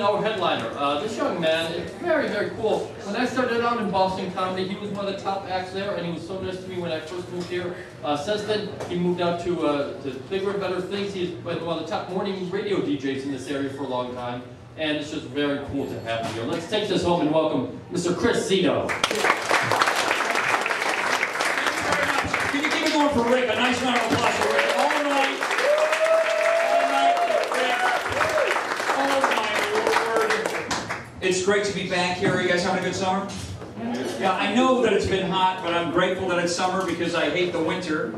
our headliner. This young man is very, very cool. When I started out in Boston comedy, he was one of the top acts there, and he was so nice to me when I first moved here. Since then, he moved out to bigger and better things. He's been one of the top morning radio DJs in this area for a long time, and it's just very cool to have him here. Let's take this home and welcome Mr. Chris Zito. Can you keep it going for Rick? A nice round of applause for Rick. All night. It's great to be back here. Are you guys having a good summer? Yeah, I know that it's been hot, but I'm grateful that it's summer because I hate the winter.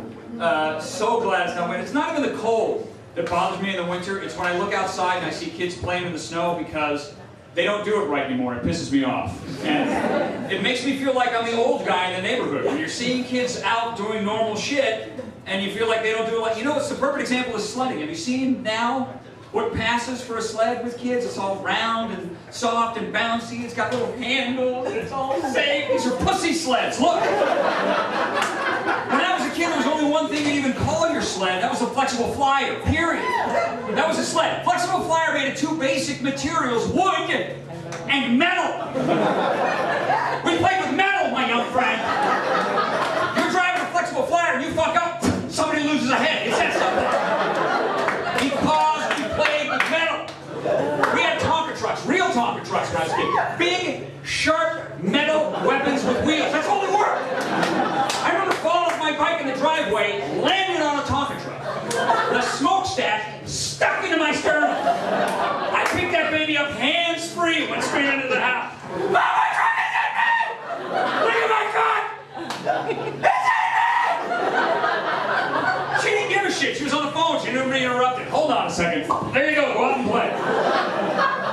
So glad it's not winter. It's not even the cold that bothers me in the winter. It's when I look outside and I see kids playing in the snow because they don't do it right anymore. It pisses me off. And it makes me feel like I'm the old guy in the neighborhood. When you're seeing kids out doing normal shit and you feel like they don't do it like... You know, it's the perfect example of sledding. Have you seen now what passes for a sled with kids? It's all round and soft and bouncy. It's got little handles. And it's all safe. These are pussy sleds. Look. When I was a kid, there was only one thing you'd even call your sled. That was a flexible flyer. Period. That was a sled. Flexible flyer made of two basic materials: wood and metal. We played with metal, my young friend. You're driving a flexible flyer and you fuck up, somebody loses a head. It's that simple. Because we played with metal. We had Tonka trucks, real Tonka trucks when I was a kid. Big, sharp, metal weapons with wheels. That's all they were. I remember falling off my bike in the driveway, landing on a Tonka truck. The smokestack stuck into my sternum. I picked that baby up hands-free, went straight into the house. Mom, my truck is in me! Look at my truck! It's in me! She didn't give a shit. She was on the phone. She didn't be interrupted. Hold on a second. There you go. Go out and play.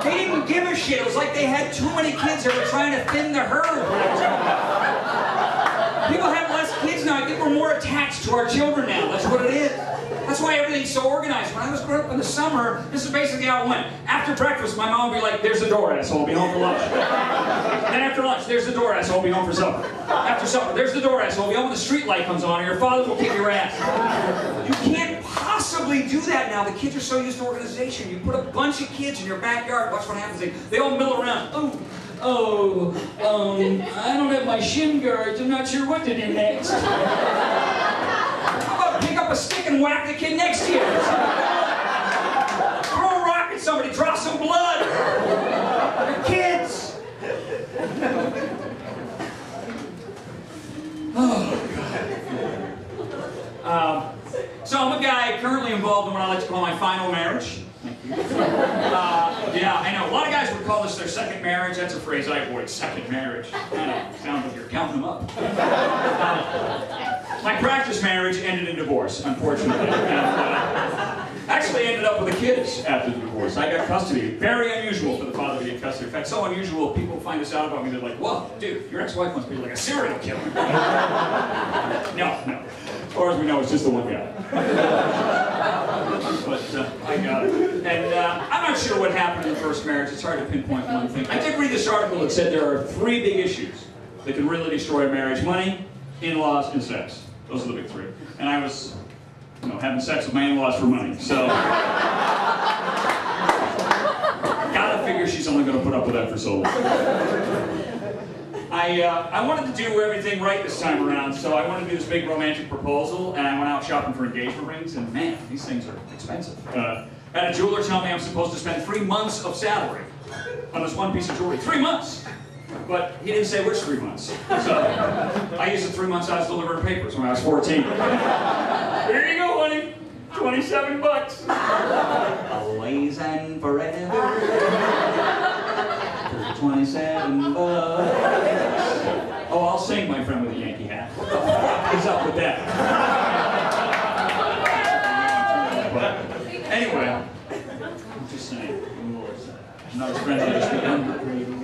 They didn't give a shit. It was like they had too many kids that were trying to thin the herd. People have less kids now. I think we're more attached to our children now. That's what it is. That's why everything's so organized. When I was growing up in the summer, this is basically how it went. After breakfast, my mom would be like, "There's the door, asshole. I'll be home for lunch." Then after lunch, "There's the door, asshole. I'll be home for supper." After supper, "There's the door, asshole. I'll be home when the street light comes on, or your father will kick your ass." You can't possibly do that now. The kids are so used to organization. You put a bunch of kids in your backyard, watch what happens. They all mill around. I don't have my shin guards. I'm not sure what to do next. How about pick up a stick and whack the kid next to you? Throw a rock at somebody, draw some blood. They're kids. Oh, God. So I'm a guy currently involved in what I like to call my final marriage. Yeah, I know. A lot of guys would call this their second marriage. That's a phrase I avoid, second marriage. Sounds like you're counting them up. My practice marriage ended in divorce, unfortunately. And, actually ended up with the kids after the divorce. I got custody. Very unusual for the father to get custody. In fact, so unusual, people find this out about me. They're like, "Whoa, dude, your ex-wife must be like a serial killer." No. As far as we know, it's just the one guy. But I got it. And I'm not sure what happened in the first marriage. It's hard to pinpoint one thing. I did read this article that said there are 3 big issues that can really destroy a marriage: money, in-laws, and sex. Those are the big 3. And I was, having sex with my in-laws for money. So gotta figure she's only going to put up with that for so long. I wanted to do everything right this time around, so I wanted to do this big romantic proposal, and I went out shopping for engagement rings, and man, these things are expensive. I had a jeweler tell me I'm supposed to spend 3 months of salary on this one piece of jewelry. 3 months! But he didn't say which 3 months. So I used the 3 months I was delivering papers when I was 14. Here you go, honey. 27 bucks. Always and forever. 27 bucks. Oh, I'll sing, my friend with a Yankee hat. What the fuck is up with that? But anyway, I'm just saying. I'm not as friendly as the younger people.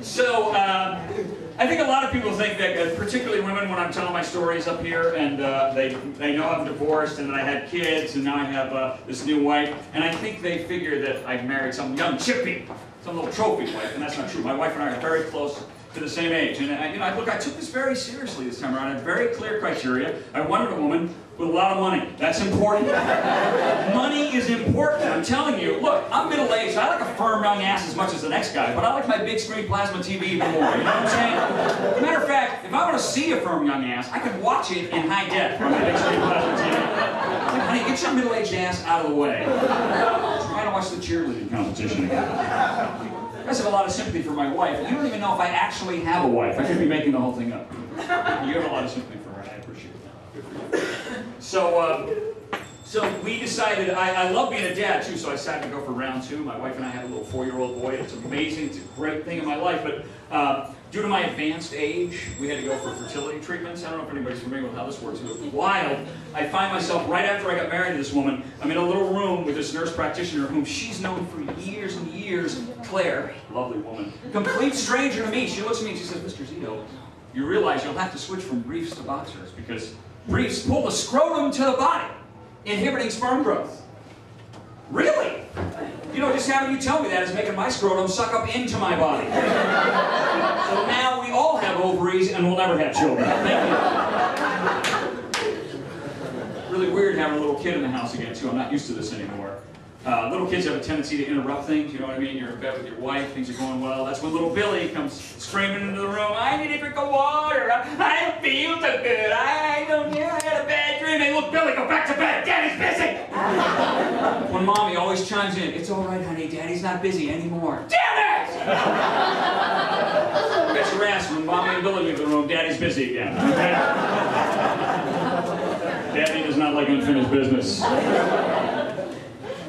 So, I think a lot of people think that, particularly women, when I'm telling my stories up here, and they know I'm divorced, and that I had kids, and now I have this new wife, and I think they figure that I've married some young chippy, some little trophy wife, and that's not true. My wife and I are very close to the same age, and look, I took this very seriously this time around. I had very clear criteria. I wanted a woman with a lot of money. That's important. Money is important. telling you, look, I'm middle-aged. I like a firm young ass as much as the next guy, but I like my big screen plasma TV even more. You know what I'm saying? As a matter of fact, if I want to see a firm young ass, I can watch it in high def on my big screen plasma TV. Like, honey, get your middle-aged ass out of the way. I'm trying to watch the cheerleading competition again. I just have a lot of sympathy for my wife. You don't even know if I actually have a wife. I could be making the whole thing up. You have a lot of sympathy for her, and I appreciate that. Good for you. So we decided, I love being a dad too, so I decided to go for round 2. My wife and I have a little 4-year-old boy. It's amazing. It's a great thing in my life. But due to my advanced age, we had to go for fertility treatments. I don't know if anybody's familiar with how this works. It was wild. I find myself, right after I got married to this woman, I'm in a little room with this nurse practitioner whom she's known for years and years. Claire, lovely woman, complete stranger to me. She looks at me and she says, Mr. Zito, you realize you'll have to switch from briefs to boxers because briefs pull the scrotum to the body, inhibiting sperm growth. Really? You know, just having you tell me that is making my scrotum suck up into my body. So now we all have ovaries and we'll never have children. Thank you. Really weird having a little kid in the house again, too. I'm not used to this anymore. Little kids have a tendency to interrupt things, you know what I mean? You're in bed with your wife, things are going well. That's when little Billy comes screaming into the room, I need a drink of water, I don't feel so good, I don't know, I had a bad dream. Hey, look, Billy, go back to bed, Daddy's busy! When Mommy always chimes in, it's all right, honey, Daddy's not busy anymore. Damn it! Bet your ass when Mommy and Billy leave the room, Daddy's busy again, okay? Daddy does not like unfinished business.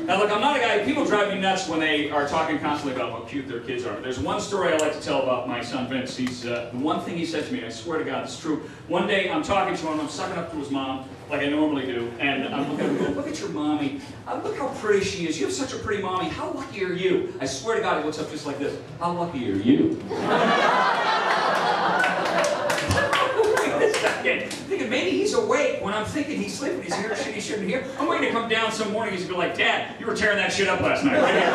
Now look, I'm not a guy, people drive me nuts when they are talking constantly about how cute their kids are. But there's one story I like to tell about my son Vince. He's, the one thing he said to me, I swear to God, it's true. One day I'm talking to him, I'm sucking up to his mom, like I normally do, and I'm looking at him going, look at your mommy, look how pretty she is, you have such a pretty mommy, how lucky are you? I swear to God, he looks up just like this, how lucky are you? Thinking maybe he's awake when I'm thinking he's sleeping, he's hearing shit he shouldn't hear. I'm waiting to come down some morning, he's gonna be like, Dad, you were tearing that shit up last night, right here.